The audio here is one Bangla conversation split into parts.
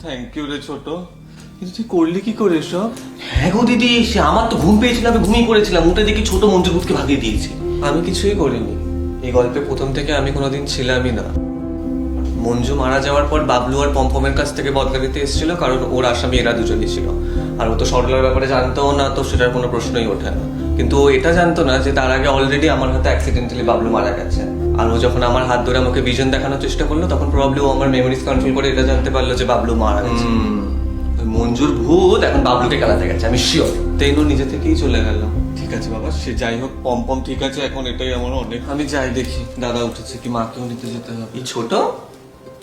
থ্যাংক ইউ রে ছোট, কিন্তু তুই করলি কি করে সব? হ্যাঁ গো দিদি, সে আমার তো ঘুম পেয়েছিল, আমি ঘুমিয়ে পড়েছিলাম, উঠে দেখি ছোট মঞ্জুর ভূতকে ভাগিয়ে দিয়েছি। আমি কিছুই করিনি। এই গল্পে প্রথম থেকে আমি কোনোদিন ছিলামই না। মঞ্জু মারা যাওয়ার পর বাবলু আর পম্পমের কাছ থেকে বদলা নিতে এসেছিল, কারণ ওর আসামি এরা দুজনই ছিল। আর ও তো সরলার ব্যাপারে জানতোও না, তো সেটার কোনো প্রশ্নই ওঠে না। কিন্তু ও এটা জানতো না যে তার আগে অলরেডি আমার হাতে অ্যাক্সিডেন্টালি বাবলু মারা গেছে। আর ও যখন আমার হাত ধরে আমাকে ভিশন দেখানোর চেষ্টা করলো, তখন প্রবাবলি ও আমার মেমোরিজ কন্ট্রোল করে এটা জানতে পারলো যে বাবলু মারা গেছে। ওই মঞ্জুর ভূত এখন বাবলুকে খেলাতে গেছে, আমি শিওর। তেইনও নিজে থেকেই চলে গেল। ঠিক আছে বাবা, সে যাই হোক, পম ঠিক আছে এখন, এটাই আমার অনেক। আমি যাই দেখি দাদা উঠেছে কি, মাকেও নিতে যেতে হবে। এই ছোট,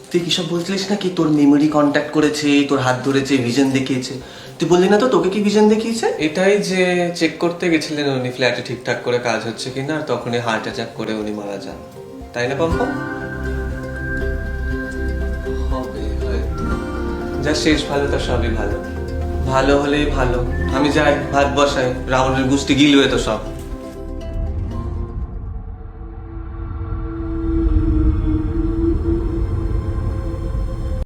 তুই কি সব বলছিলিস নাকি তোর মেমোরি কন্ট্যাক্ট করেছে, তোর হাত ধরেছে, ভিশন দেখিয়েছে? তুই বললি না তো তোকে কি ভিশন দেখিয়েছে? এটাই যে চেক করতে গেছিলেন উনি ফ্ল্যাটে ঠিকঠাক করে কাজ হচ্ছে কিনা, আর তখনই হার্ট অ্যাটাক করে উনি মারা যান। তাই না পম্পম? হবে হয়তো। যা শেষ ভালো তার সবই ভালো। ভালো হলেই ভালো। আমি যাই, ভাত বসাই, রাবণের গুষ্টি গিলবে তো সব।